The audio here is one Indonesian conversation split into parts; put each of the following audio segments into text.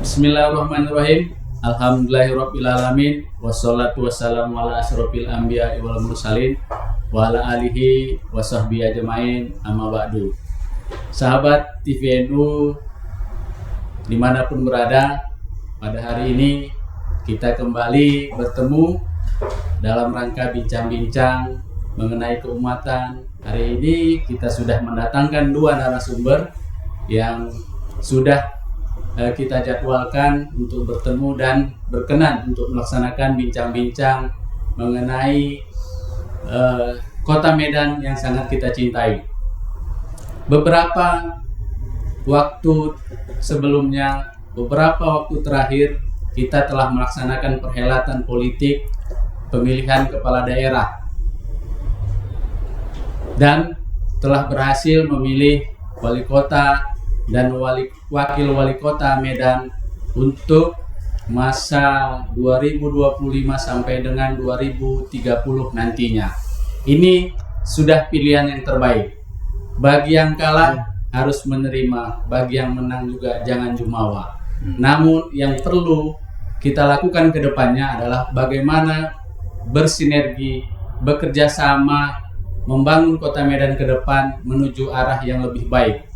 Bismillahirrahmanirrahim. Alhamdulillahirrabbilalamin. Wassalatu wassalamu ala asrofil anbiya wal mursalin wa ala alihi wa sahbihi ajmain, amma ba'du. Sahabat TVNU dimanapun berada, pada hari ini kita kembali bertemu dalam rangka bincang-bincang mengenai keumatan. Hari ini kita sudah mendatangkan dua narasumber yang sudah kita jadwalkan untuk bertemu dan berkenan untuk melaksanakan bincang-bincang mengenai kota Medan yang sangat kita cintai. Beberapa waktu sebelumnya, beberapa waktu terakhir kita telah melaksanakan perhelatan politik pemilihan kepala daerah dan telah berhasil memilih wali kota dan wakil wali kota Medan untuk masa 2025 sampai dengan 2030 nantinya. Ini sudah pilihan yang terbaik. Bagi yang kalah harus menerima, bagi yang menang juga jangan jumawa. Namun yang perlu kita lakukan ke depannya adalah bagaimana bersinergi, bekerja sama, membangun kota Medan ke depan menuju arah yang lebih baik.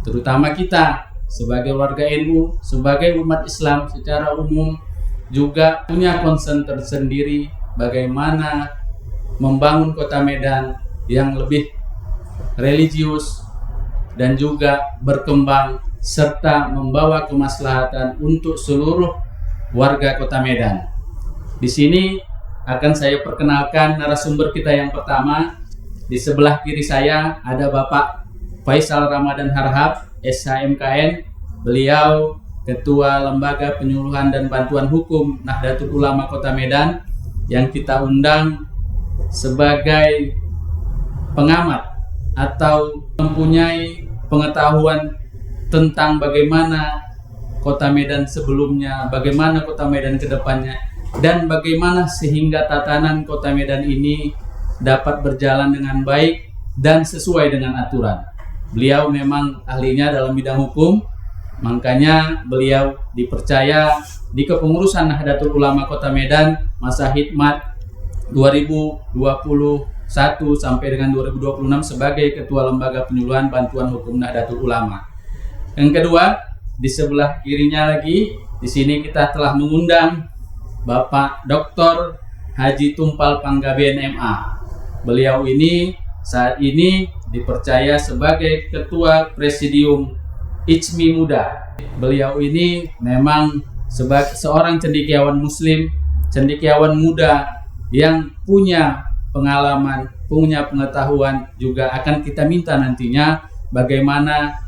Terutama kita sebagai warga NU, sebagai umat Islam secara umum juga punya concern tersendiri bagaimana membangun kota Medan yang lebih religius dan juga berkembang serta membawa kemaslahatan untuk seluruh warga kota Medan. Di sini akan saya perkenalkan narasumber kita yang pertama. Di sebelah kiri saya ada Bapak Faisal Ramadan Harhab, SHMKN. Beliau Ketua Lembaga Penyuluhan dan Bantuan Hukum Nahdlatul Ulama Kota Medan yang kita undang sebagai pengamat atau mempunyai pengetahuan tentang bagaimana Kota Medan sebelumnya, bagaimana Kota Medan ke depannya, dan bagaimana sehingga tatanan Kota Medan ini dapat berjalan dengan baik dan sesuai dengan aturan. Beliau memang ahlinya dalam bidang hukum, makanya beliau dipercaya di kepengurusan Nahdlatul Ulama Kota Medan masa khidmat 2021 sampai dengan 2026 sebagai Ketua Lembaga Penyuluhan Bantuan Hukum Nahdlatul Ulama. Yang kedua, di sebelah kirinya lagi, di sini kita telah mengundang Bapak Dr. Haji Tumpal Panggabean MA. Beliau ini saat ini dipercaya sebagai Ketua Presidium ICMI Muda. Beliau ini memang seorang cendekiawan muslim, cendekiawan muda yang punya pengalaman, punya pengetahuan. Juga akan kita minta nantinya bagaimana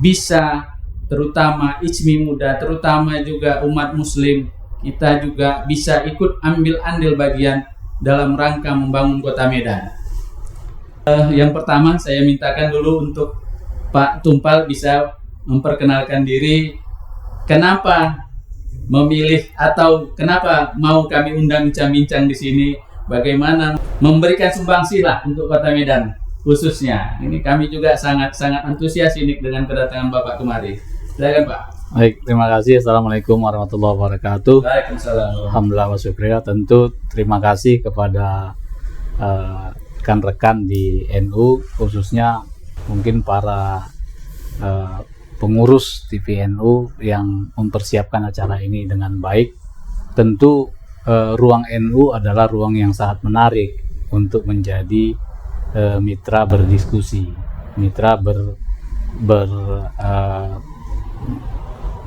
bisa terutama ICMI Muda, terutama juga umat muslim, kita juga bisa ikut ambil andil bagian dalam rangka membangun kota Medan. Yang pertama saya mintakan dulu untuk Pak Tumpal bisa memperkenalkan diri, kenapa memilih atau kenapa mau kami undang bincang-bincang di sini, bagaimana memberikan sumbangsih lah untuk kota Medan khususnya. Ini kami juga sangat antusias ini dengan kedatangan Bapak kemari. Silakan Pak. Baik, terima kasih. Assalamualaikum warahmatullahi wabarakatuh. Waalaikumsalam. Alhamdulillah wa syukrila. Tentu terima kasih kepada rekan-rekan di NU, khususnya mungkin para pengurus TVNU yang mempersiapkan acara ini dengan baik. Tentu ruang NU adalah ruang yang sangat menarik untuk menjadi mitra berdiskusi, mitra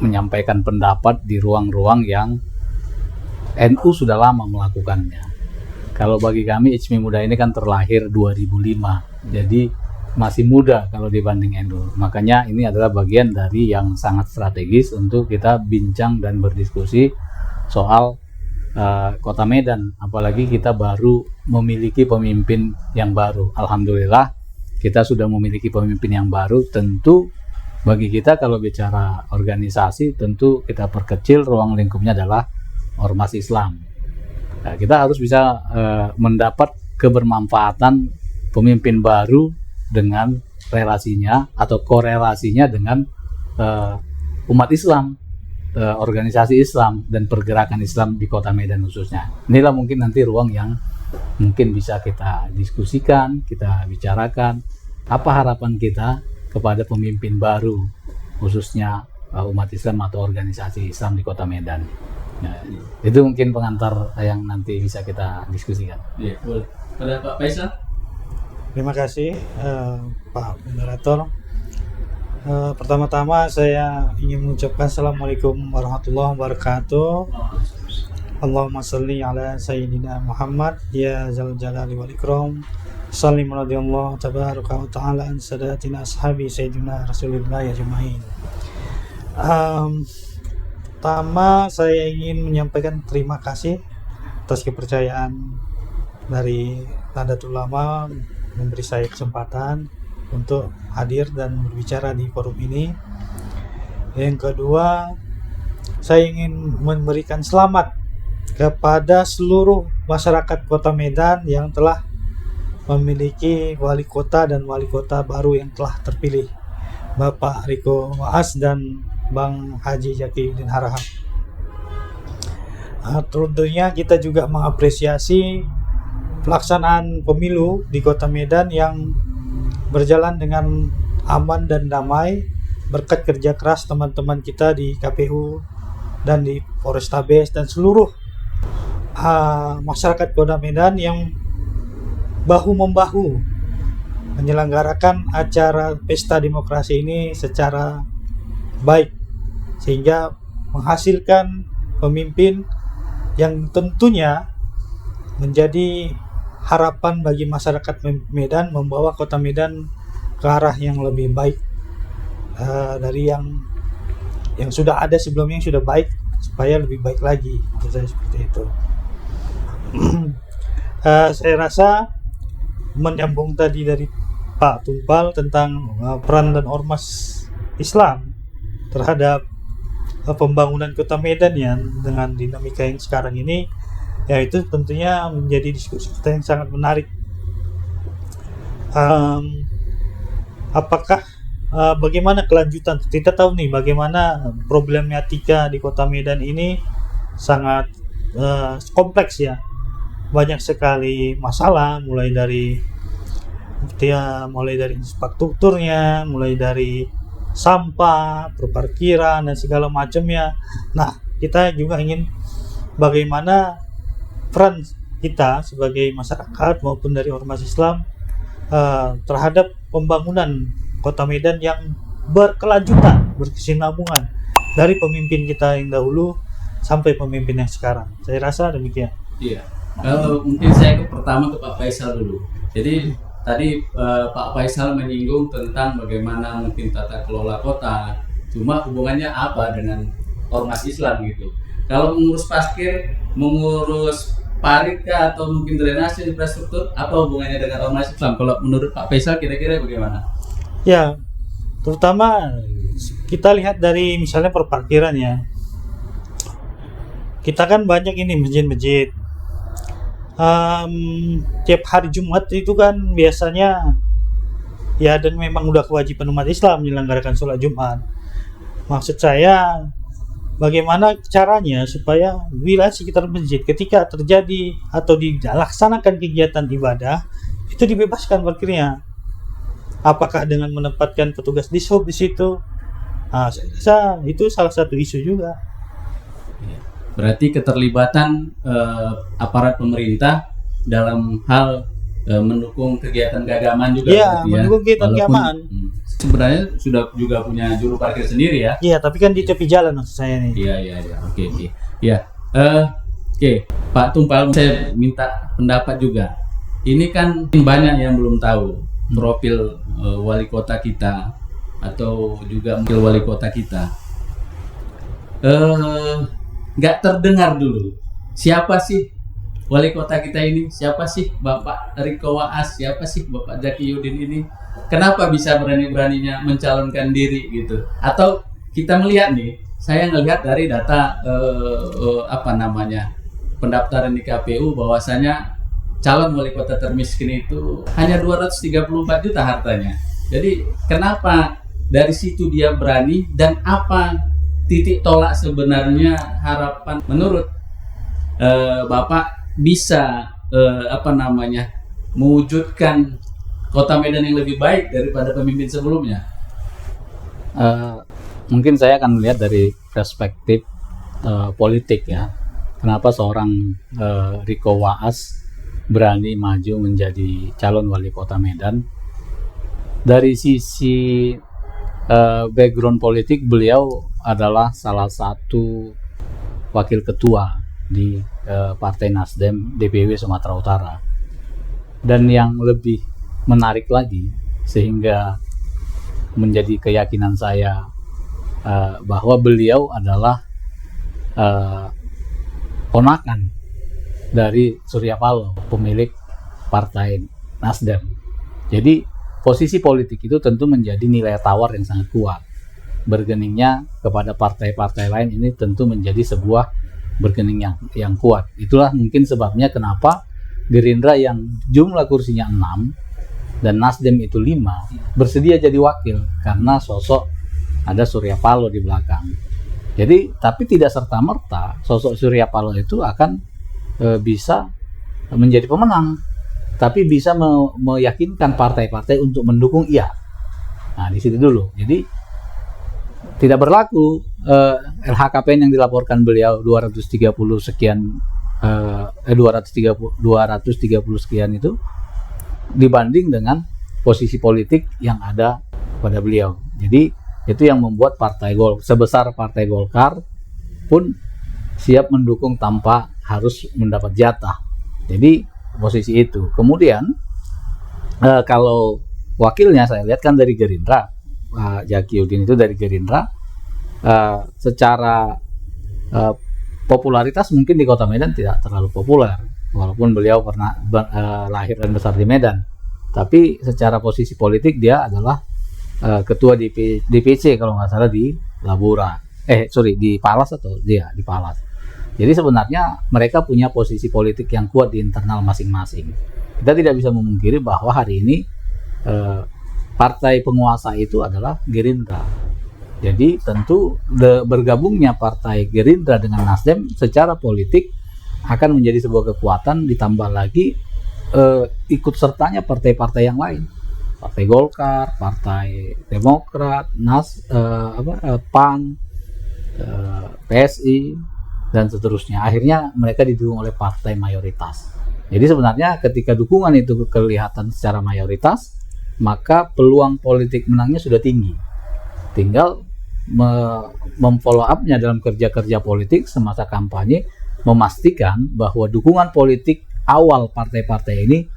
menyampaikan pendapat di ruang-ruang yang NU sudah lama melakukannya. Kalau bagi kami ICMI Muda ini kan terlahir 2005, jadi masih muda kalau dibanding NU. Makanya ini adalah bagian dari yang sangat strategis untuk kita bincang dan berdiskusi soal Kota Medan, apalagi kita baru memiliki pemimpin yang baru. Alhamdulillah kita sudah memiliki pemimpin yang baru. Tentu bagi kita kalau bicara organisasi, tentu kita perkecil ruang lingkupnya adalah ormas Islam. Nah, kita harus bisa mendapat kebermanfaatan pemimpin baru dengan relasinya atau korelasinya dengan umat Islam, organisasi Islam dan pergerakan Islam di Kota Medan khususnya. Inilah mungkin nanti ruang yang mungkin bisa kita diskusikan, kita bicarakan apa harapan kita kepada pemimpin baru khususnya umat Islam atau organisasi Islam di Kota Medan. Nah, itu mungkin pengantar yang nanti bisa kita diskusikan. Iya, boleh. Pada Pak Faisal? Terima kasih Pak Moderator. Pertama-tama saya ingin mengucapkan Assalamualaikum warahmatullahi wabarakatuh. Allahumma salli ala Sayyidina Muhammad ya zal jalali wal ikram. Sallim radhiyallahu tabaraka wa ta'ala an sadatina ashabi Sayyidina Rasulullah ajma'in. Pertama saya ingin menyampaikan terima kasih atas kepercayaan dari Nahdlatul Ulama memberi saya kesempatan untuk hadir dan berbicara di forum ini. Yang kedua, saya ingin memberikan selamat kepada seluruh masyarakat Kota Medan yang telah memiliki wali kota dan wali kota baru yang telah terpilih, Bapak Riko Waas dan Bang Haji Zakiyuddin Harahap. Tentunya kita juga mengapresiasi pelaksanaan pemilu di Kota Medan yang berjalan dengan aman dan damai berkat kerja keras teman-teman kita di KPU dan di Polrestabes dan seluruh masyarakat Kota Medan yang bahu-membahu menyelenggarakan acara pesta demokrasi ini secara baik sehingga menghasilkan pemimpin yang tentunya menjadi harapan bagi masyarakat Medan, membawa Kota Medan ke arah yang lebih baik dari yang sudah ada sebelumnya, yang sudah baik supaya lebih baik lagi. Seperti itu. Saya rasa menyambung tadi dari Pak Tumpal tentang peran dan ormas Islam terhadap pembangunan Kota Medan ya, dengan dinamika yang sekarang ini, ya itu tentunya menjadi diskusi kita yang sangat menarik. Apakah bagaimana kelanjutan? Kita tahu nih bagaimana problematika di Kota Medan ini sangat kompleks ya, banyak sekali masalah, mulai dari infrastrukturnya, mulai dari sampah, perparkiran dan segala macamnya. Nah, kita juga ingin bagaimana peran kita sebagai masyarakat maupun dari ormas Islam terhadap pembangunan Kota Medan yang berkelanjutan, berkesinambungan dari pemimpin kita yang dahulu sampai pemimpin yang sekarang. Saya rasa demikian. Iya. Kalau mungkin saya pertama ke Pak Faisal dulu. Jadi tadi Pak Faisal menyinggung tentang bagaimana mungkin tata kelola kota. Cuma hubungannya apa dengan ormas Islam gitu? Kalau mengurus parkir, mengurus parit kah, atau mungkin drainase infrastruktur, apa hubungannya dengan ormas Islam? Kalau menurut Pak Faisal kira-kira bagaimana? Ya, terutama kita lihat dari misalnya perparkiran ya. Kita kan banyak ini masjid-masjid. Tiap hari Jumat itu kan biasanya ya, dan memang udah kewajiban umat Islam menyelenggarakan sholat Jumat. Maksud saya bagaimana caranya supaya wilayah sekitar masjid ketika terjadi atau dilaksanakan kegiatan ibadah itu dibebaskan parkirnya. Apakah dengan menempatkan petugas dishub di situ? Saya rasa itu salah satu isu juga. Berarti keterlibatan aparat pemerintah dalam hal mendukung kegiatan keagamaan juga. Iya, mendukung kegiatan keagamaan. Sebenarnya sudah juga punya juru parkir sendiri ya. Iya, tapi kan di tepi jalan maksud saya nih. Iya. Oke. Ya. Oke, Pak Tumpal, saya minta pendapat juga. Ini kan banyak yang belum tahu profil wali kota kita atau juga wakil wali kota kita. Nggak terdengar dulu siapa sih wali kota kita ini? Siapa sih Bapak Riko Waas? Siapa sih Bapak Zakiuddin ini? Kenapa bisa berani-beraninya mencalonkan diri gitu? Atau kita melihat nih, saya ngelihat dari data pendaftaran di KPU bahwasanya calon wali kota termiskin itu hanya 234 juta hartanya. Jadi kenapa dari situ dia berani, dan apa titik tolak sebenarnya harapan menurut Bapak bisa mewujudkan Kota Medan yang lebih baik daripada pemimpin sebelumnya? Mungkin saya akan melihat dari perspektif politik ya. Kenapa seorang Riko Waas berani maju menjadi calon wali kota Medan? Dari sisi background politik, beliau adalah salah satu wakil ketua di Partai Nasdem DPW Sumatera Utara. Dan yang lebih menarik lagi, sehingga menjadi keyakinan saya bahwa beliau adalah ponakan dari Surya Paloh, pemilik Partai Nasdem. Jadi posisi politik itu tentu menjadi nilai tawar yang sangat kuat. Bergeningnya kepada partai-partai lain ini tentu menjadi sebuah bergening yang kuat. Itulah mungkin sebabnya kenapa Gerindra yang jumlah kursinya 6 dan Nasdem itu 5 bersedia jadi wakil, karena sosok ada Surya Paloh di belakang. Jadi tapi tidak serta-merta sosok Surya Paloh itu akan bisa menjadi pemenang, tapi bisa meyakinkan partai-partai untuk mendukung ia. Nah, di situ dulu. Jadi tidak berlaku LHKPN yang dilaporkan beliau 230 sekian 230 sekian itu dibanding dengan posisi politik yang ada pada beliau. Jadi itu yang membuat sebesar Partai Golkar pun siap mendukung tanpa harus mendapat jatah. Jadi posisi itu. Kemudian kalau wakilnya saya lihat kan dari Gerindra, Pak Zakiuddin itu dari Gerindra, secara popularitas mungkin di Kota Medan tidak terlalu populer, walaupun beliau pernah lahir dan besar di Medan. Tapi secara posisi politik dia adalah ketua DPC kalau nggak salah di Labura, di Palas di Palas. Jadi sebenarnya mereka punya posisi politik yang kuat di internal masing-masing. Kita tidak bisa memungkiri bahwa hari ini partai penguasa itu adalah Gerindra. Jadi tentu bergabungnya partai Gerindra dengan Nasdem secara politik akan menjadi sebuah kekuatan, ditambah lagi ikut sertanya partai-partai yang lain. Partai Golkar, Partai Demokrat, PAN, PSI, dan seterusnya. Akhirnya mereka didukung oleh partai mayoritas. Jadi sebenarnya ketika dukungan itu kelihatan secara mayoritas, maka peluang politik menangnya sudah tinggi. Tinggal memfollow up-nya dalam kerja-kerja politik semasa kampanye, memastikan bahwa dukungan politik awal partai-partai ini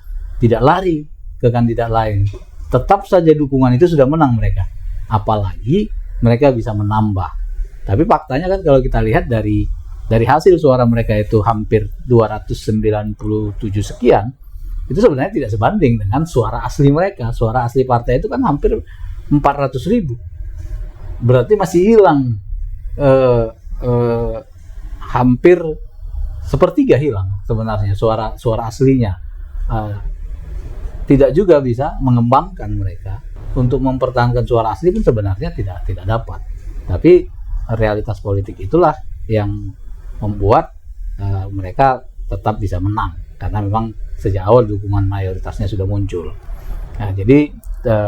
tidak lari ke kandidat lain. Tetap saja dukungan itu sudah menang mereka. Apalagi mereka bisa menambah. Tapi faktanya kan kalau kita lihat dari hasil suara mereka itu hampir 297 sekian, itu sebenarnya tidak sebanding dengan suara asli mereka. Suara asli partai itu kan hampir 400.000. Berarti masih hilang hampir sepertiga hilang sebenarnya suara aslinya. Tidak juga bisa mengembangkan mereka untuk mempertahankan suara asli pun sebenarnya tidak dapat. Tapi realitas politik itulah yang membuat mereka tetap bisa menang, karena memang sejak awal dukungan mayoritasnya sudah muncul. Nah, jadi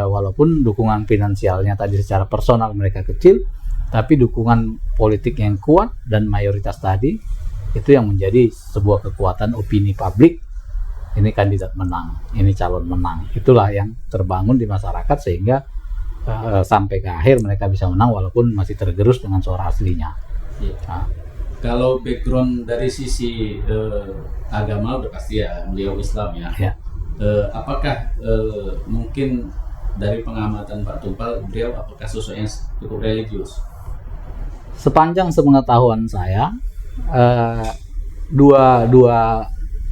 walaupun dukungan finansialnya tadi secara personal mereka kecil, tapi dukungan politik yang kuat dan mayoritas tadi itu yang menjadi sebuah kekuatan opini publik. Ini kandidat menang, ini calon menang. Itulah yang terbangun di masyarakat sehingga sampai ke akhir mereka bisa menang walaupun masih tergerus dengan suara aslinya. Ya. Nah. Kalau background dari sisi agama udah pasti ya beliau Islam ya. Ya. Apakah mungkin dari pengamatan Pak Tumpal, beliau apakah sosok yang cukup religius? Sepanjang sepengetahuan saya, dua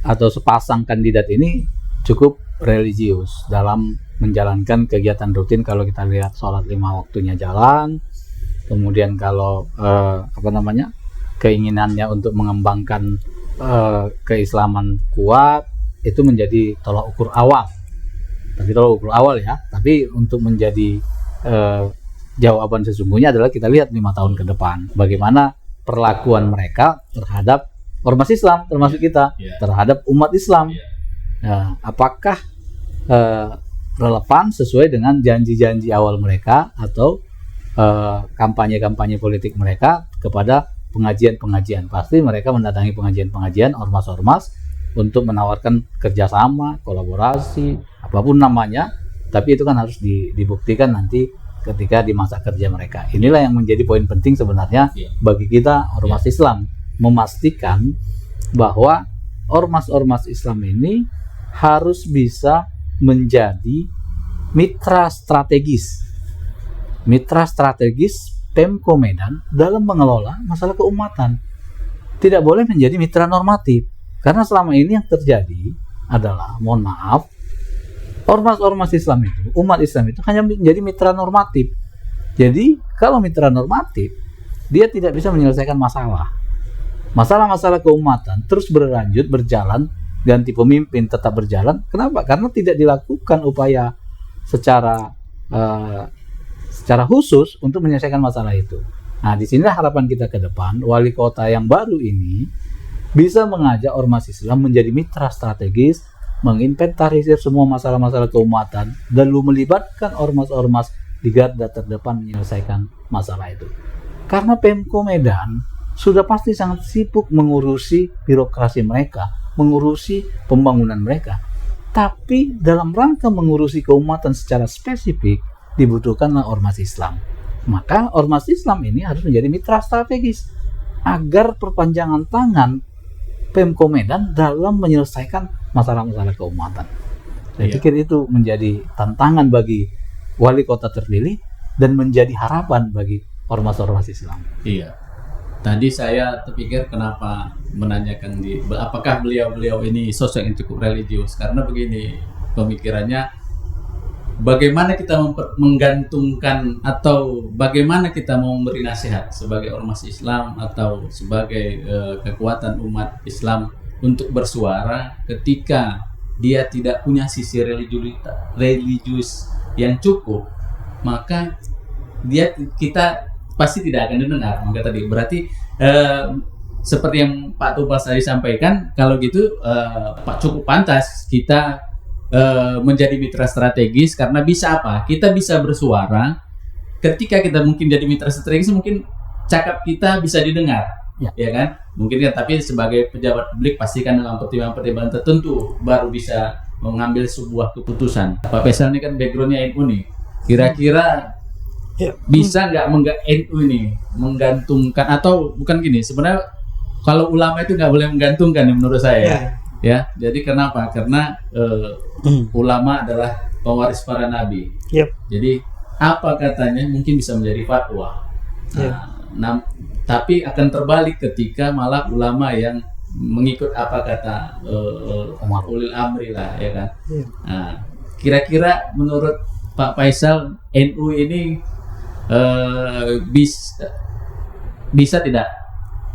atau sepasang kandidat ini cukup religius dalam menjalankan kegiatan rutin. Kalau kita lihat sholat 5 waktunya jalan, kemudian kalau keinginannya untuk mengembangkan keislaman kuat, itu menjadi tolak ukur awal. Tapi tolak ukur awal ya. Tapi untuk menjadi jawaban sesungguhnya adalah kita lihat 5 tahun ke depan bagaimana perlakuan mereka terhadap ormas Islam, termasuk kita, terhadap umat Islam. Nah, apakah relevan sesuai dengan janji-janji awal mereka atau kampanye-kampanye politik mereka kepada pengajian-pengajian. Pasti mereka mendatangi pengajian-pengajian ormas-ormas untuk menawarkan kerjasama, kolaborasi, apapun namanya, tapi itu kan harus dibuktikan nanti ketika di masa kerja mereka. Inilah yang menjadi poin penting sebenarnya bagi kita ormas Islam, memastikan bahwa ormas-ormas Islam ini harus bisa menjadi mitra strategis Pemko Medan dalam mengelola masalah keumatan. Tidak boleh menjadi mitra normatif, karena selama ini yang terjadi adalah, mohon maaf, ormas-ormas Islam itu, umat Islam itu hanya menjadi mitra normatif. Jadi kalau mitra normatif, dia tidak bisa menyelesaikan masalah-masalah keumatan, terus berlanjut, berjalan, ganti pemimpin tetap berjalan. Kenapa? Karena tidak dilakukan upaya secara khusus untuk menyelesaikan masalah itu. Nah, disinilah harapan kita ke depan, wali kota yang baru ini bisa mengajak ormas Islam menjadi mitra strategis, menginventarisir semua masalah-masalah keumatan, dan lalu melibatkan ormas-ormas di garda terdepan menyelesaikan masalah itu. Karena Pemko Medan sudah pasti sangat sibuk mengurusi birokrasi mereka, mengurusi pembangunan mereka. Tapi dalam rangka mengurusi keumatan secara spesifik, dibutuhkanlah ormas Islam. Maka ormas Islam ini harus menjadi mitra strategis agar perpanjangan tangan Pemko Medan dalam menyelesaikan masalah-masalah keumatan. Saya pikir itu menjadi tantangan bagi wali kota terpilih dan menjadi harapan bagi ormas-ormas Islam. Iya. Tadi saya terpikir kenapa menanyakan apakah beliau ini sosok yang cukup religius, karena begini pemikirannya, bagaimana kita menggantungkan atau bagaimana kita mau memberi nasihat sebagai ormas Islam atau sebagai kekuatan umat Islam untuk bersuara ketika dia tidak punya sisi religius yang cukup, maka kita pasti tidak akan didengar. Maka tadi berarti seperti yang Pak Tubas tadi sampaikan, kalau gitu cukup pantas kita menjadi mitra strategis, karena bisa apa? Kita bisa bersuara ketika kita mungkin jadi mitra strategis, mungkin cakap kita bisa didengar, ya kan? Mungkin kan, tapi sebagai pejabat publik pastikan dengan pertimbangan-pertimbangan tertentu baru bisa mengambil sebuah keputusan. Pak Faisal ini kan backgroundnya NU nih, kira-kira bisa nggak NU ini menggantungkan, atau bukan gini, sebenarnya kalau ulama itu nggak boleh menggantungkan menurut saya. Ya, jadi kenapa? Karena ulama adalah pewaris para nabi. Jadi apa katanya mungkin bisa menjadi fatwa. Tapi akan terbalik ketika malah ulama yang mengikut apa kata ulil amri lah, ya kan. Nah, kira-kira menurut Pak Faisal, NU ini bisa tidak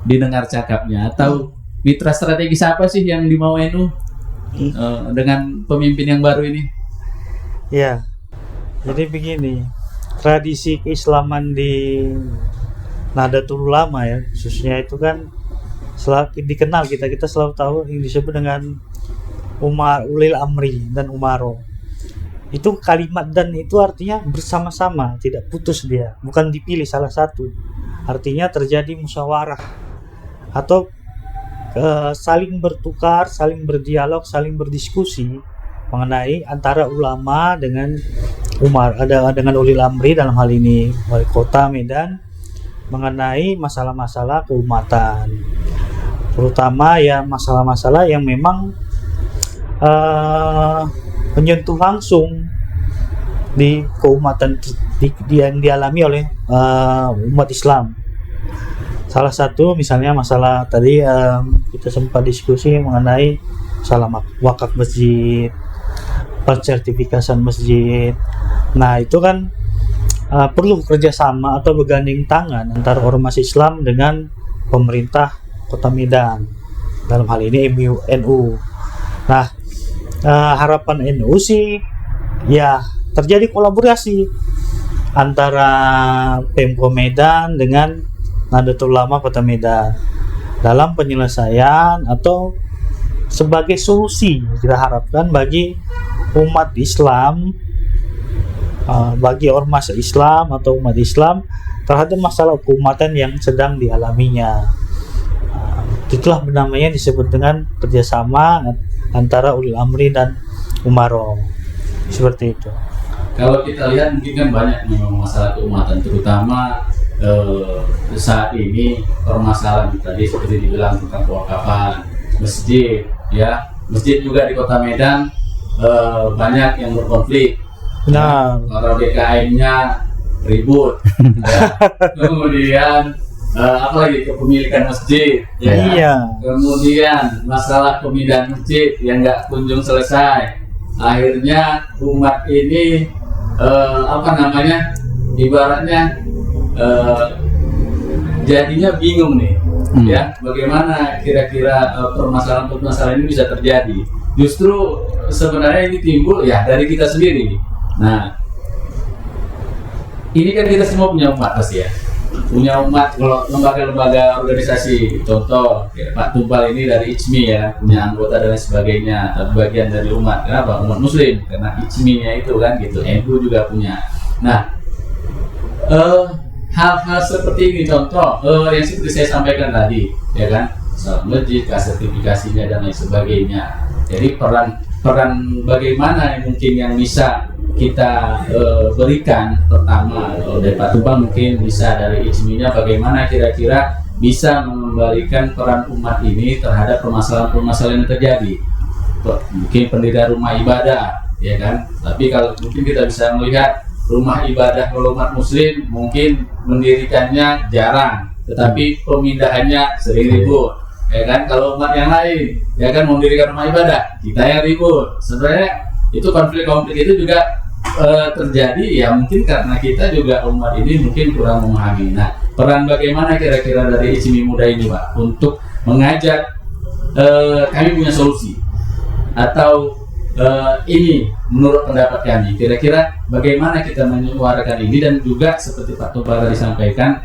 didengar cakapnya, atau mitra strategis apa sih yang dimau NU dengan pemimpin yang baru ini? Ya, jadi begini, tradisi keislaman di Nahdlatul Ulama ya, khususnya itu kan selalu dikenal, kita selalu tahu yang disebut dengan ulil amri dan umaro. Itu kalimat dan itu artinya bersama-sama, tidak putus dia, bukan dipilih salah satu. Artinya terjadi musyawarah atau saling bertukar, saling berdialog, saling berdiskusi mengenai antara ulama dengan dengan ulil amri, dalam hal ini wali kota Medan, mengenai masalah-masalah keumatan, terutama ya masalah-masalah yang memang menyentuh langsung di keumatan yang dialami oleh umat Islam. Salah satu misalnya masalah tadi kita sempat diskusi mengenai masalah wakaf masjid, pensertifikasi masjid. Nah itu kan perlu kerjasama atau bergandeng tangan antara ormas Islam dengan pemerintah Kota Medan, dalam hal ini NU. Nah harapan NU sih ya terjadi kolaborasi antara Pemko Medan dengan Nahdlatul Ulama Kota Medan dalam penyelesaian atau sebagai solusi kita harapkan bagi umat Islam, bagi ormas Islam atau umat Islam terhadap masalah keumatan yang sedang dialaminya. Itulah namanya disebut dengan kerjasama antara ulil amri dan umaro, seperti itu. Kalau kita lihat mungkin kan banyak memang masalah keumatan, terutama saat ini permasalahan tadi seperti dibilang tentang kewakafan masjid, ya masjid juga di Kota Medan banyak yang berkonflik. Nah, Kalau DKM-nya ribut, ya. Kemudian apalagi kepemilikan masjid, ya. Iya. Kemudian masalah pemindahan masjid yang nggak kunjung selesai. Akhirnya umat ini ibaratnya jadinya bingung nih, ya bagaimana kira-kira permasalahan ini bisa terjadi. Justru sebenarnya ini timbul ya dari kita sendiri. Nah, ini kan kita semua punya umat pasti ya, punya umat. Kalau lembaga-lembaga organisasi, contoh ya, Pak Tumpal ini dari ICMI ya, punya anggota dan lain sebagainya, tapi bagian dari umat. Kenapa? Umat Muslim, karena ICMI-nya itu kan gitu. NU juga punya. Nah, hal-hal seperti ini, contoh yang seperti saya sampaikan tadi, ya kan, soal masjid, sertifikasinya dan lain sebagainya. Jadi peran bagaimana yang mungkin yang bisa kita berikan. Pertama dari Pak Tumpal mungkin bisa dari ICMI-nya bagaimana kira-kira bisa mengembalikan peran umat ini terhadap permasalahan-permasalahan yang terjadi. Mungkin pendirian rumah ibadah, ya kan. Tapi kalau mungkin kita bisa melihat rumah ibadah kalau umat Muslim mungkin mendirikannya jarang, tetapi pemindahannya sering ribut, ya kan. Kalau umat yang lain, ya kan, mendirikan rumah ibadah, kita yang ribut. Sebenarnya itu konflik-konflik itu juga terjadi ya mungkin karena kita juga umat ini mungkin kurang memahami. Nah, peran bagaimana kira-kira dari ICMI Muda ini, Pak, untuk mengajak kami punya solusi atau ini menurut pendapat kami kira-kira bagaimana kita menyuarakan ini, dan juga seperti Pak Tumpal tadi sampaikan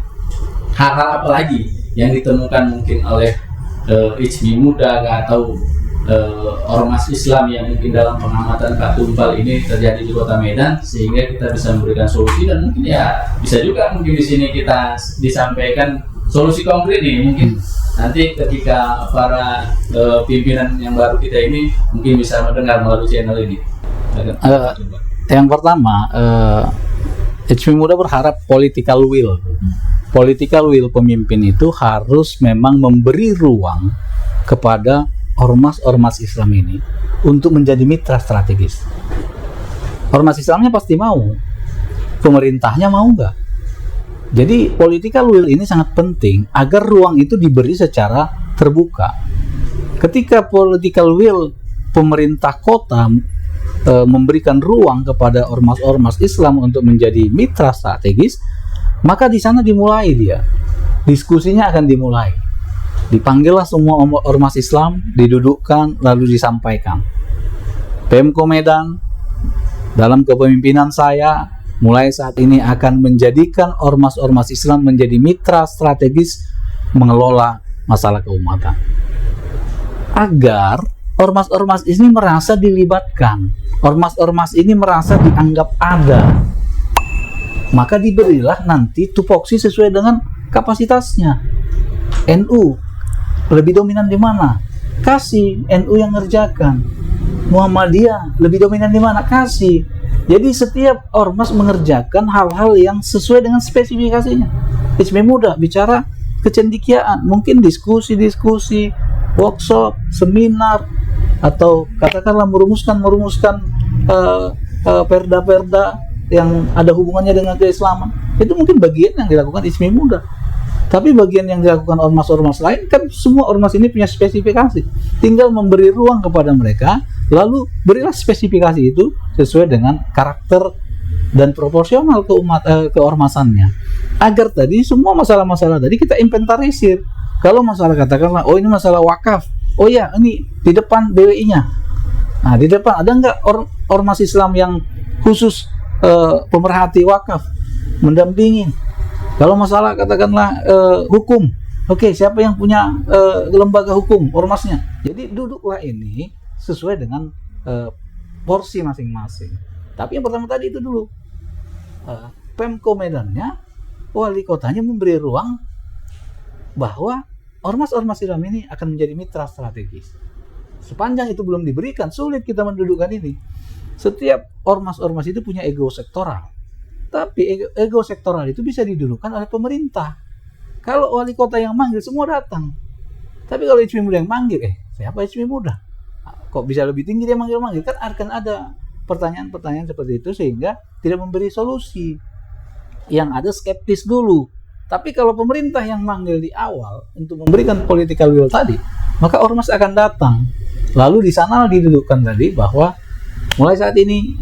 hal-hal apa lagi yang ditemukan mungkin oleh ICMI Muda atau ormas Islam yang mungkin dalam pengamatan Pak Tumpal ini terjadi di Kota Medan, sehingga kita bisa memberikan solusi. Dan mungkin ya bisa juga mungkin di sini kita disampaikan solusi konkret nih, mungkin nanti ketika para pimpinan yang baru kita ini mungkin bisa mendengar melalui channel ini. Yang pertama, ICMI Muda berharap political will. Political will pemimpin itu harus memang memberi ruang kepada ormas-ormas Islam ini untuk menjadi mitra strategis. Ormas Islamnya pasti mau, pemerintahnya mau nggak? Jadi political will ini sangat penting agar ruang itu diberi secara terbuka. Ketika political will pemerintah kota memberikan ruang kepada ormas-ormas Islam untuk menjadi mitra strategis, maka di sana dimulai diskusinya akan dimulai. Dipanggillah semua ormas Islam, didudukkan, lalu disampaikan. Pemko Medan dalam kepemimpinan saya mulai saat ini akan menjadikan ormas-ormas Islam menjadi mitra strategis mengelola masalah keumatan. Agar ormas-ormas ini merasa dilibatkan, ormas-ormas ini merasa dianggap ada, maka diberilah nanti tupoksi sesuai dengan kapasitasnya. NU lebih dominan di mana? Kasih NU yang ngerjakan. Muhammadiyah lebih dominan di mana? Kasih. Jadi setiap ormas mengerjakan hal-hal yang sesuai dengan spesifikasinya. ICMI Muda bicara kecendikiaan, mungkin diskusi, workshop, seminar, atau katakanlah merumuskan perda-perda yang ada hubungannya dengan keislaman. Itu mungkin bagian yang dilakukan ICMI Muda. Tapi bagian yang dilakukan ormas-ormas lain kan semua ormas ini punya spesifikasi. Tinggal memberi ruang kepada mereka, lalu berilah spesifikasi itu sesuai dengan karakter dan proporsional keormasannya. Agar tadi semua masalah-masalah tadi kita inventarisir. Kalau masalah katakanlah, oh ini masalah wakaf, oh ya ini di depan BWI-nya. Nah di depan ada nggak ormas Islam yang khusus pemerhati wakaf, mendampingi? Kalau masalah katakanlah hukum, oke, siapa yang punya lembaga hukum ormasnya? Jadi duduklah ini sesuai dengan porsi masing-masing. Tapi yang pertama tadi itu dulu, Pemko Medannya, wali kotanya memberi ruang bahwa ormas-ormas Islam ini akan menjadi mitra strategis. Sepanjang itu belum diberikan, sulit kita mendudukkan ini. Setiap ormas-ormas itu punya ego sektoral. Tapi ego sektoral itu bisa didudukan oleh pemerintah. Kalau wali kota yang manggil, semua datang. Tapi kalau HMI Muda yang manggil, siapa HMI Muda? Kok bisa lebih tinggi dia manggil-manggil? Kan akan ada pertanyaan-pertanyaan seperti itu sehingga tidak memberi solusi. Yang ada skeptis dulu. Tapi kalau pemerintah yang manggil di awal untuk memberikan political will tadi, maka ormas akan datang. Lalu di sana didudukkan tadi bahwa mulai saat ini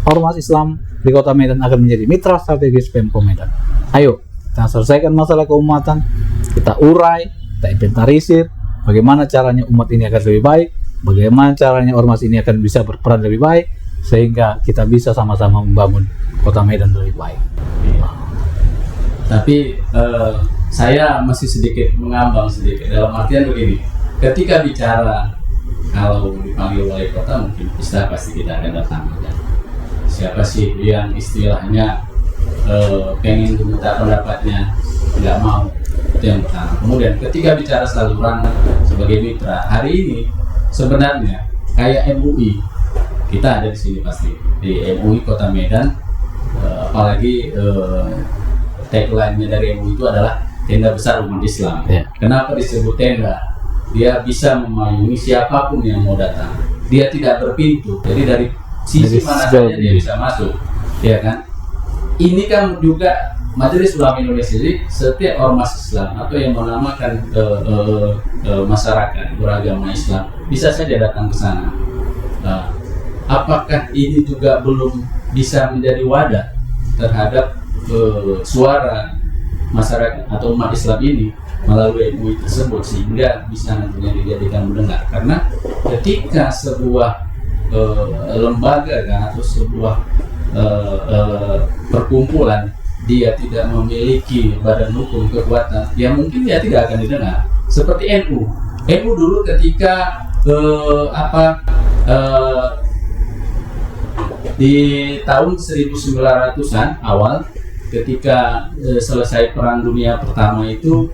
ormas Islam di Kota Medan akan menjadi mitra strategis Pemko Medan. Ayo, kita selesaikan masalah keumatan, kita urai, kita inventarisir, bagaimana caranya umat ini akan lebih baik, bagaimana caranya ormas ini akan bisa berperan lebih baik, sehingga kita bisa sama-sama membangun Kota Medan lebih baik. Tapi saya masih sedikit mengambang sedikit dalam artian begini, ketika bicara kalau dipanggil wali kota mungkin bisa pasti kita akan datang. Siapa sih yang istilahnya pengen meminta pendapatnya nggak mau, itu yang pertama. Kemudian ketika bicara saluran sebagai mitra, hari ini sebenarnya kayak MUI, kita ada di sini pasti di MUI Kota Medan, apalagi tagline-nya dari MUI itu adalah tenda besar umat Islam. Kenapa disebut tenda? Dia bisa memayungi siapapun yang mau datang. Dia tidak berpintu, jadi dari sisi mana saja dia bisa masuk, ya kan? Ini kan juga Majelis Ulama Indonesia, jadi setiap ormas Islam atau yang menamakan masyarakat beragama Islam bisa saja datang ke sana. Apakah ini juga belum bisa menjadi wadah terhadap suara masyarakat atau umat Islam ini melalui MUI tersebut sehingga bisa nantinya dijadikan mendengar? Karena ketika sebuah lembaga kan, atau sebuah perkumpulan dia tidak memiliki badan hukum kekuatan, ya mungkin dia tidak akan didengar. Seperti NU dulu ketika di tahun 1900-an awal, ketika selesai Perang Dunia Pertama itu,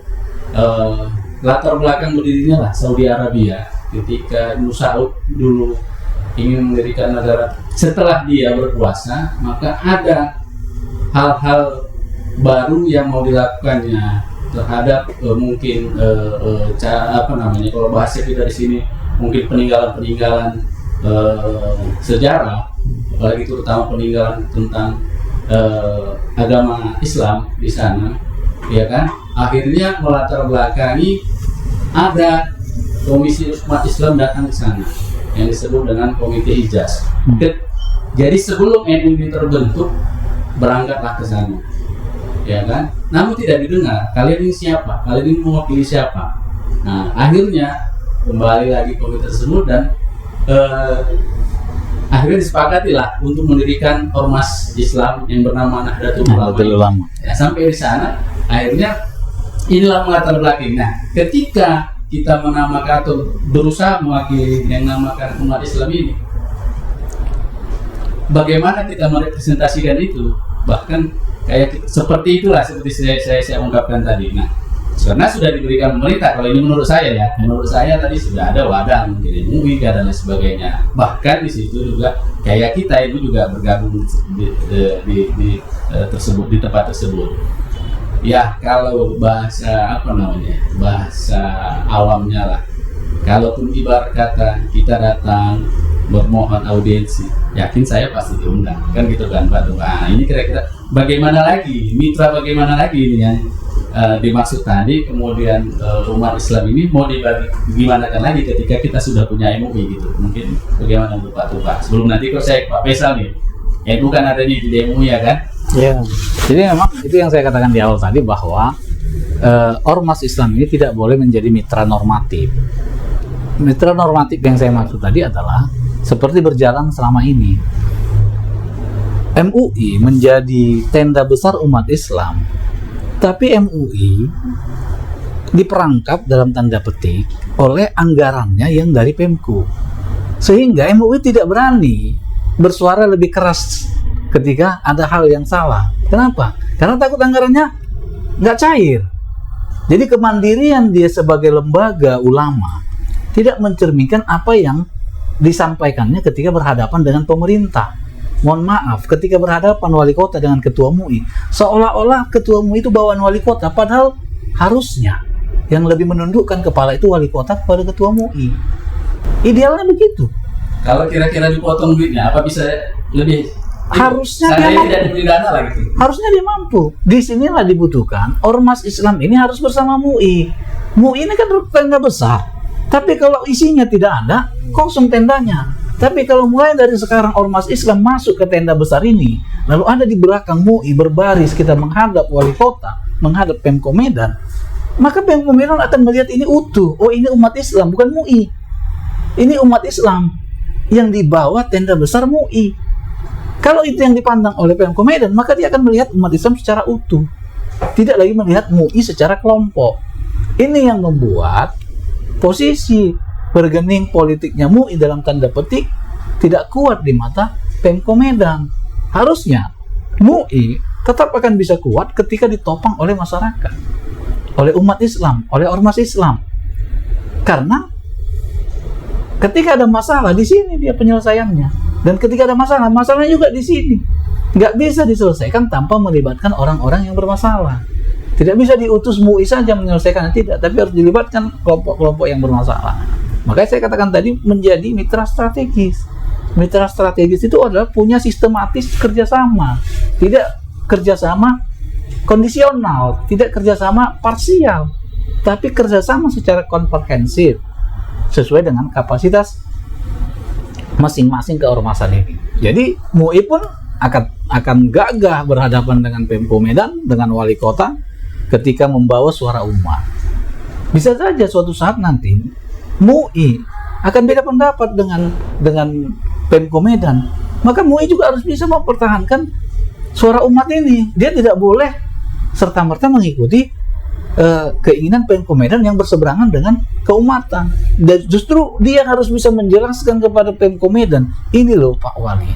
latar belakang berdirinya lah Saudi Arabia. Ketika Saud dulu ingin mendirikan negara setelah dia berkuasa, maka ada hal-hal baru yang mau dilakukannya terhadap mungkin kalau bahasa kita di sini mungkin peninggalan sejarah, apalagi terutama peninggalan tentang agama Islam di sana, ya kan? Akhirnya melatar belakangi ada komisi umat Islam datang ke sana yang disebut dengan Komite Hijaz. Jadi sebelum MUI terbentuk, berangkatlah ke sana, ya kan? Namun tidak didengar. Kalian ini siapa? Kalian ini mewakili siapa? Nah, akhirnya kembali lagi komite tersebut dan akhirnya disepakatilah untuk mendirikan ormas Islam yang bernama Nahdlatul Ulama. Ya, sampai di sana, akhirnya inilah melatar belakang. Nah, ketika kita menamakan atau berusaha mewakili yang namakan umat Islam ini, bagaimana kita merepresentasikan itu? Bahkan kayak seperti itulah, seperti saya ungkapkan tadi. Nah, karena sudah diberikan pemerintah, kalau ini menurut saya tadi sudah ada wadah mungkin MUI dan lain sebagainya. Bahkan di situ juga kayak kita itu juga bergabung di tempat tersebut. Ya, kalau bahasa bahasa awamnya lah, kalaupun ibarat kata kita datang bermohon audiensi, yakin saya pasti diundang, kan gitu kan Pak. Nah, ini kira-kira bagaimana lagi mitra, bagaimana lagi ini yang dimaksud tadi, kemudian umat Islam ini mau dibagi gimana kan lagi ketika kita sudah punya MUI gitu. Mungkin bagaimana menurut Pak Tuba? Sebelum nanti kok saya Pak Faisal nih, NU kan adanya di MUI ya kan? Ya. Jadi memang itu yang saya katakan di awal tadi, bahwa ormas Islam ini tidak boleh menjadi mitra normatif. Mitra normatif yang saya maksud tadi adalah seperti berjalan selama ini. MUI menjadi tenda besar umat Islam, tapi MUI diperangkap dalam tanda petik oleh anggarannya yang dari Pemko, sehingga MUI tidak berani bersuara lebih keras ketika ada hal yang salah. Kenapa? Karena takut anggarannya nggak cair. Jadi kemandirian dia sebagai lembaga ulama tidak mencerminkan apa yang disampaikannya ketika berhadapan dengan pemerintah. Mohon maaf, ketika berhadapan wali kota dengan ketua MUI, seolah-olah ketua MUI itu bawaan wali kota, padahal harusnya yang lebih menundukkan kepala itu wali kota kepada ketua MUI. Idealnya begitu. Kalau kira-kira dipotong duitnya, apa bisa lebih? Harusnya dia mampu. Tidak diberi dana lah gitu. Harusnya dia mampu. Disinilah dibutuhkan ormas Islam ini harus bersama MUI. MUI ini kan tenda besar, tapi kalau isinya tidak ada, kosong tendanya. Tapi kalau mulai dari sekarang ormas Islam masuk ke tenda besar ini, lalu ada di belakang MUI berbaris, kita menghadap wali kota, menghadap Pemko Medan, maka Pemko Medan akan melihat ini utuh. Oh, ini umat Islam, bukan MUI. Ini umat Islam yang di bawah tenda besar MUI. Kalau itu yang dipandang oleh Pemko Medan, maka dia akan melihat umat Islam secara utuh, tidak lagi melihat MUI secara kelompok. Ini yang membuat posisi bergening politiknya MUI dalam tanda petik tidak kuat di mata Pemko Medan. Harusnya MUI tetap akan bisa kuat ketika ditopang oleh masyarakat, oleh umat Islam, oleh ormas Islam. Karena ketika ada masalah di sini dia penyelesaiannya, dan ketika ada masalah, masalahnya juga di sini. Nggak bisa diselesaikan tanpa melibatkan orang-orang yang bermasalah. Tidak bisa diutus MUI saja menyelesaikan, tidak, tapi harus dilibatkan kelompok-kelompok yang bermasalah. Makanya saya katakan tadi menjadi mitra strategis. Mitra strategis itu adalah punya sistematis kerjasama, tidak kerjasama kondisional, tidak kerjasama parsial, tapi kerjasama secara komprehensif sesuai dengan kapasitas masing-masing keormasan ini. Jadi MUI pun akan gagah berhadapan dengan Pemko Medan, dengan wali kota ketika membawa suara umat. Bisa saja suatu saat nanti MUI akan beda pendapat dengan Pemko Medan, maka MUI juga harus bisa mempertahankan suara umat ini. Dia tidak boleh serta-merta mengikuti keinginan Pemko Medan yang berseberangan dengan keumatan. Dan justru dia harus bisa menjelaskan kepada Pemko Medan, ini loh Pak Wali,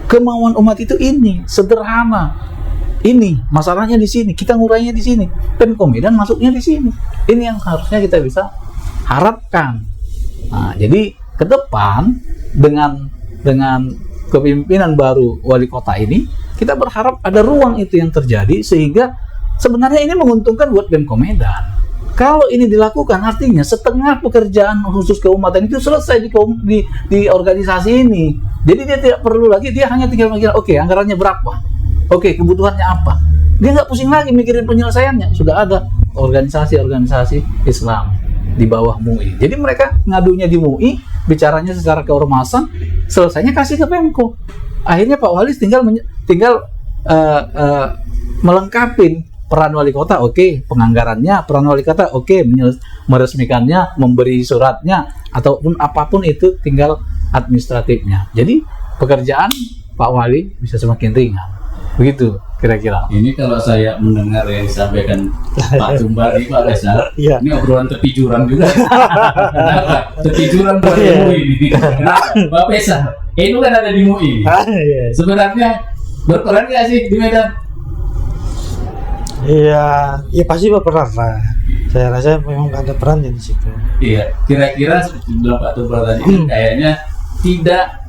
kemauan umat itu ini, sederhana. Ini masalahnya di sini, kita ngurainya di sini. Pemko Medan masuknya di sini. Ini yang harusnya kita bisa harapkan. Nah, jadi ke depan dengan kepemimpinan baru wali kota ini, kita berharap ada ruang itu yang terjadi, sehingga sebenarnya ini menguntungkan buat Pemko Medan. Kalau ini dilakukan, artinya setengah pekerjaan khusus keumatan itu selesai di organisasi ini. Jadi dia tidak perlu lagi, dia hanya tinggal mikir, oke, anggarannya berapa, oke, kebutuhannya apa. Dia nggak pusing lagi mikirin penyelesaiannya. Sudah ada organisasi-organisasi Islam di bawah MUI. Jadi mereka ngadunya di MUI, bicaranya secara keormasan, selesainya kasih ke Pemko. Akhirnya Pak Wali tinggal melengkapi peran wali kota, oke, penganggarannya, peran wali kota, oke, meresmikannya, memberi suratnya, ataupun apapun itu tinggal administratifnya. Jadi pekerjaan Pak Wali bisa semakin ringan. Begitu kira-kira. Ini kalau saya mendengar yang disampaikan Pak Tumbar ini Pak Faisal, ini obrolan tepi jurang juga. Kenapa? Tepi jurang buat MUI ini. Kenapa? Pak Faisal, ini kan ada di MUI. Sebenarnya berperan nggak sih di Medan? Iya, ya pasti berperan lah. Saya rasa memang ada perannya di situ. Iya, kira-kira seperti bilang Pak Tumbar tadi, kayaknya tidak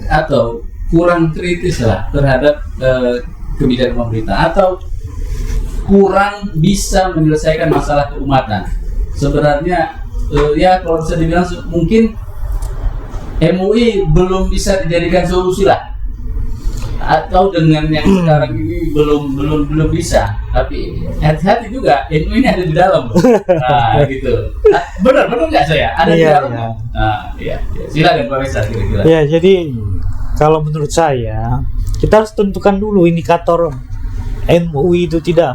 atau kurang kritis lah terhadap kebijakan pemerintah, atau kurang bisa menyelesaikan masalah keumatan. Sebenarnya ya kalau bisa dibilang mungkin MUI belum bisa dijadikan solusi lah, atau dengan yang sekarang ini belum bisa. tapi hati-hati juga, ilmu ini ada di dalam. Nah, gitu. Benar nggak saya? Ada di Iya, dalam. iya. Nah, iya. Silakan Pak Faisal kira-kira. Ya, jadi kalau menurut saya kita harus tentukan dulu indikator MUI itu tidak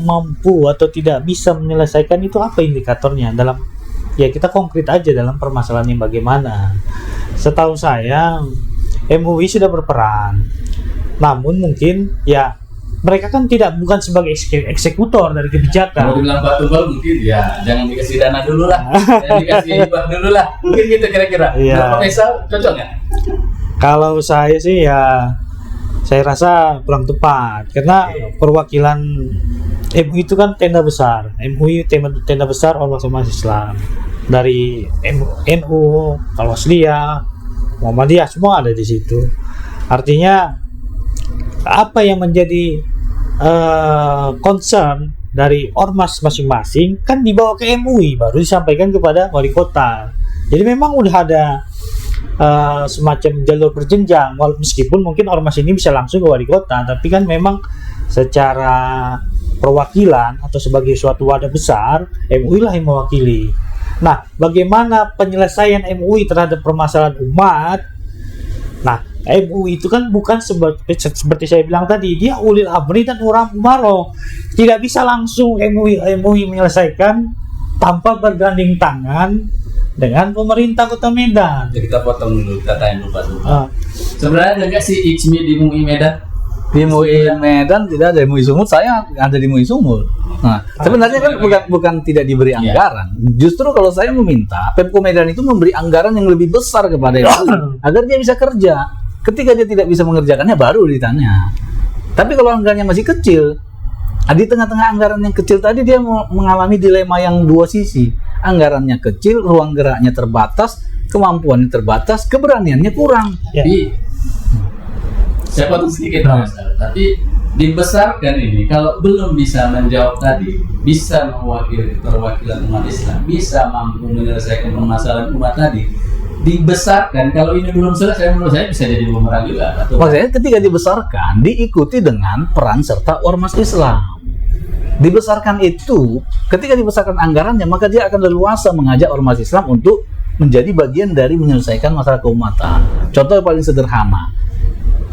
mampu atau tidak bisa menyelesaikan itu apa indikatornya dalam, ya kita konkret aja dalam permasalahan yang bagaimana. Setahu saya MUI sudah berperan, namun mungkin ya mereka kan bukan sebagai eksekutor dari Kalau kebijakan. dibilang Pak Tunggal mungkin ya jangan dikasih dana dulu lah, jangan dikasih hibah dulu lah, mungkin gitu kira-kira. Iya. Nah, Pak Faisal cocok nggak? Kalau saya sih ya saya rasa kurang tepat karena perwakilan MUI itu kan tenda besar. MUI tenda besar ormas-ormas Islam dari NU, Al-Wasliyah, Muhammadiyah semua ada di situ. Artinya apa yang menjadi concern dari ormas masing-masing kan dibawa ke MUI baru disampaikan kepada wali kota. Jadi memang udah ada semacam jalur berjenjang, meskipun mungkin ormas ini bisa langsung ke wali kota, tapi kan memang secara perwakilan atau sebagai suatu wadah besar MUI lah yang mewakili. Nah, bagaimana penyelesaian MUI terhadap permasalahan umat? Nah, MUI itu kan bukan seperti saya bilang tadi, dia ulil amri dan umaro. Tidak bisa langsung MUI menyelesaikan tanpa bergandeng tangan dengan pemerintah Kota Medan. Jadi kita potong dulu, kita tanya dulu Pak Tunggal. Sebenarnya ada nggak sih ICMI di MUI Medan? Di MUI Medan tidak ada, MUI Sumut saya ada di MUI Sumut. Nah, sebenarnya kan bukan tidak diberi anggaran. Justru kalau saya meminta Pemko Medan itu memberi anggaran yang lebih besar kepada MUI agar dia bisa kerja. Ketika dia tidak bisa mengerjakannya baru ditanya. Tapi kalau anggarannya masih kecil, di tengah-tengah anggaran yang kecil tadi dia mengalami dilema yang dua sisi. Anggarannya kecil, ruang geraknya terbatas, kemampuannya terbatas, keberaniannya kurang. Ya. Tapi saya potong sedikit Pak Faisal. Tapi dibesarkan ini kalau belum bisa menjawab tadi, bisa mewakili perwakilan umat Islam, bisa mampu menyelesaikan permasalahan umat tadi, dibesarkan kalau ini belum selesai menurut saya bisa jadi bumerang juga. Maksudnya ketika dibesarkan diikuti dengan peran serta ormas Islam. Dibesarkan itu, ketika dibesarkan anggarannya, maka dia akan leluasa mengajak ormas Islam untuk menjadi bagian dari menyelesaikan masalah keumatan. Contoh yang paling sederhana,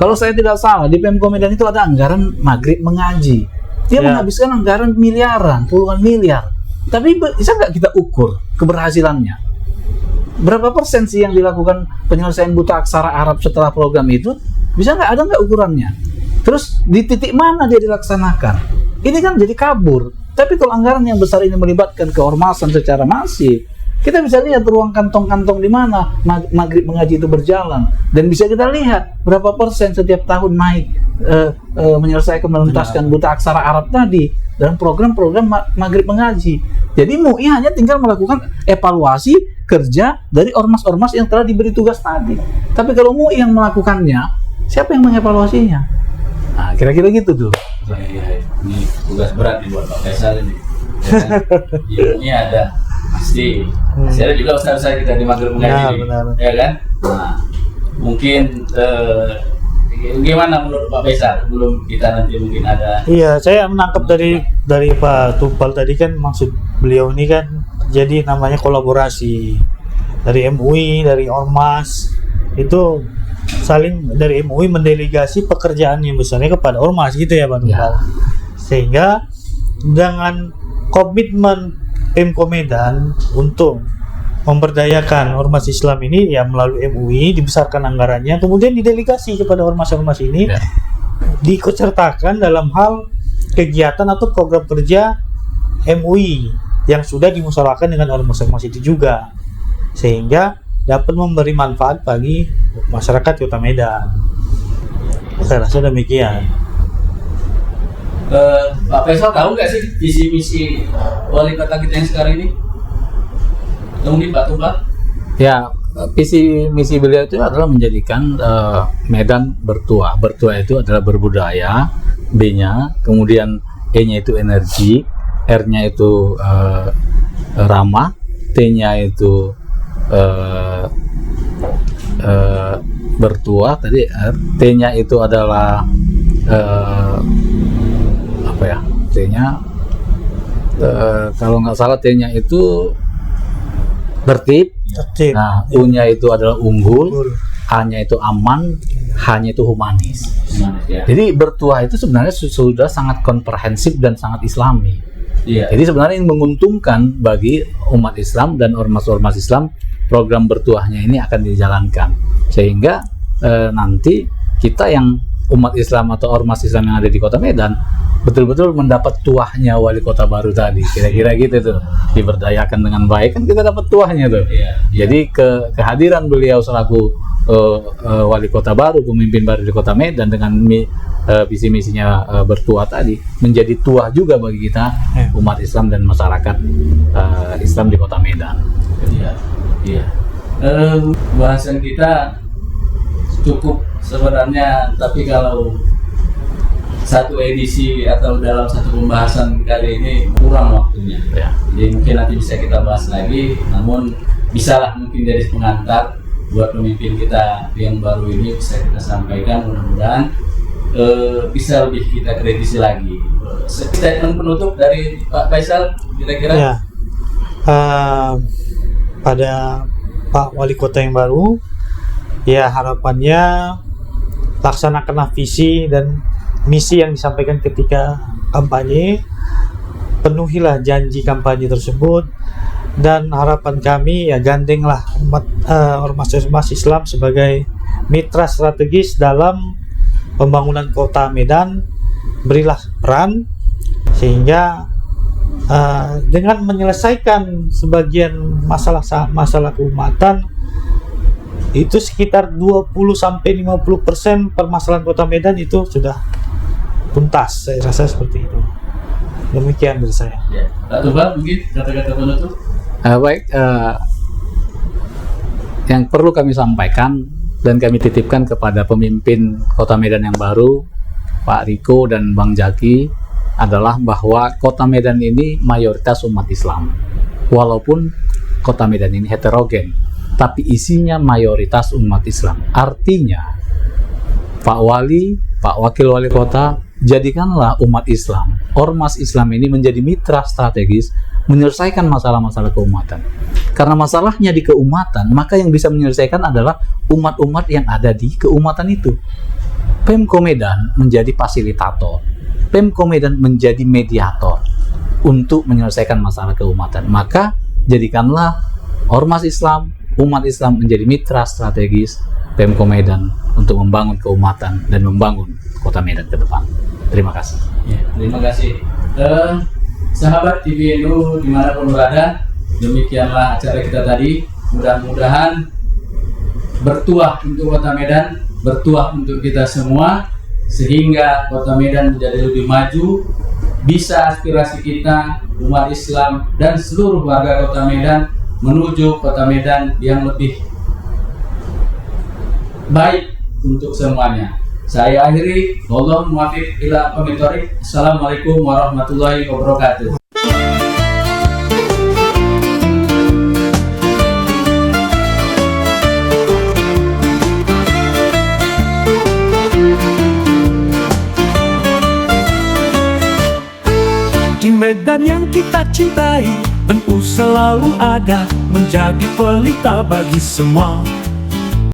kalau saya tidak salah di Pemko Medan itu ada anggaran maghrib mengaji. Dia menghabiskan anggaran miliaran, puluhan miliar. Tapi bisa nggak kita ukur keberhasilannya? Berapa persen sih yang dilakukan penyelesaian buta aksara Arab setelah program itu? Bisa nggak, ada nggak ukurannya? Terus di titik mana dia dilaksanakan? Ini kan jadi kabur. Tapi kalau anggaran yang besar ini melibatkan keormasan secara masif, kita bisa lihat ruang kantong-kantong di mana maghrib mengaji itu berjalan, dan bisa kita lihat berapa persen setiap tahun naik menyelesaikan menuntaskan buta aksara Arab tadi dalam program-program maghrib mengaji. Jadi MUI hanya tinggal melakukan evaluasi kerja dari ormas-ormas yang telah diberi tugas tadi. Tapi kalau MUI yang melakukannya, siapa yang mengevaluasinya? Nah, kira-kira gitu tuh. Ya, ini tugas berat nih buat Pak Faisal ini. Ya, ilmunya ada pasti. Masih ada juga usaha-usaha kita di maghrib mengaji ini, ya kan? Nah, mungkin gimana menurut Pak Faisal? Belum kita nanti mungkin ada. Iya, saya menangkap dari Pak Tupal tadi kan, maksud beliau ini kan jadi namanya kolaborasi dari MUI, dari ormas itu saling, dari MUI mendelegasi pekerjaan yang besarnya kepada ormas gitu ya Pak Tupal. Sehingga dengan komitmen Pemko Medan untuk memberdayakan ormas Islam ini ya melalui MUI, dibesarkan anggarannya, kemudian didelegasi kepada ormas-ormas ini, diikutsertakan dalam hal kegiatan atau program kerja MUI yang sudah dimusyawarahkan dengan ormas-ormas itu juga, sehingga dapat memberi manfaat bagi masyarakat Kota Medan. Saya rasa demikian. Pak Faisal tahu nggak sih visi misi wali kota kita yang sekarang ini? Mungkin Pak Tunggal? Ya, visi misi beliau itu adalah menjadikan Medan bertua. Bertua itu adalah berbudaya, B-nya, kemudian E-nya itu energi, R-nya itu ramah, T-nya itu bertua tadi, T-nya itu adalah apa ya, T-nya kalau nggak salah T-nya itu tertib, Tertib. nah U-nya itu adalah unggul, A-nya itu aman, H-nya itu humanis. Ya. Jadi bertuah itu sebenarnya sudah sangat komprehensif dan sangat islami. Iya. Jadi sebenarnya ini menguntungkan bagi umat Islam dan ormas-ormas Islam, program bertuahnya ini akan dijalankan. Sehingga nanti kita yang umat Islam atau ormas Islam yang ada di Kota Medan betul-betul mendapat tuahnya wali kota baru tadi, kira-kira gitu tuh, diberdayakan dengan baik, kan kita dapat tuahnya tuh. Jadi kehadiran beliau selaku wali kota baru, pemimpin baru di Kota Medan dengan visi misinya bertuah tadi, menjadi tuah juga bagi kita umat Islam dan masyarakat Islam di Kota Medan. Iya. Bahasan kita cukup sebenarnya, tapi kalau satu edisi atau dalam satu pembahasan kali ini kurang waktunya. Ya. Jadi mungkin nanti bisa kita bahas lagi, namun bisalah mungkin dari pengantar buat pemimpin kita yang baru ini bisa kita sampaikan, mudah-mudahan bisa lebih kita kritisi lagi. Statement penutup dari Pak Faisal kira-kira? Ya. Pada Pak Wali Kota yang baru, ya harapannya laksanakanlah visi dan misi yang disampaikan ketika kampanye, penuhilah janji kampanye tersebut, dan harapan kami ya gandenglah ormas-ormas Islam sebagai mitra strategis dalam pembangunan Kota Medan, berilah peran sehingga dengan menyelesaikan sebagian masalah keumatan itu sekitar 20-50% permasalahan Kota Medan itu sudah tuntas, saya rasa seperti itu. Demikian dari saya. Ya. Pak Tubal mungkin kata-kata penutup? Baik, yang perlu kami sampaikan dan kami titipkan kepada pemimpin Kota Medan yang baru, Pak Riko dan Bang Jaki, adalah bahwa Kota Medan ini mayoritas umat Islam. Walaupun Kota Medan ini heterogen, tapi isinya mayoritas umat Islam. Artinya, Pak Wali, Pak Wakil Wali Kota, jadikanlah umat Islam, ormas Islam ini menjadi mitra strategis menyelesaikan masalah-masalah keumatan. Karena masalahnya di keumatan, maka yang bisa menyelesaikan adalah umat-umat yang ada di keumatan itu. Pemko Medan menjadi fasilitator, Pemko Medan menjadi mediator untuk menyelesaikan masalah keumatan. Maka jadikanlah ormas Islam, umat Islam menjadi mitra strategis Pemko Medan untuk membangun keumatan dan membangun Kota Medan ke depan. Terima kasih. Ya, terima kasih. Sahabat TV Indo dimanapun berada, demikianlah acara kita tadi. Mudah-mudahan bertuah untuk Kota Medan, bertuah untuk kita semua, sehingga Kota Medan menjadi lebih maju. Bisa aspirasi kita, umat Islam dan seluruh warga Kota Medan menuju Kota Medan yang lebih baik untuk semuanya. Saya akhiri, wallahu muwaffiq ila aqwamit thoriq. Assalamualaikum warahmatullahi wabarakatuh. Di Medan yang kita cintai, NU selalu ada menjadi pelita bagi semua.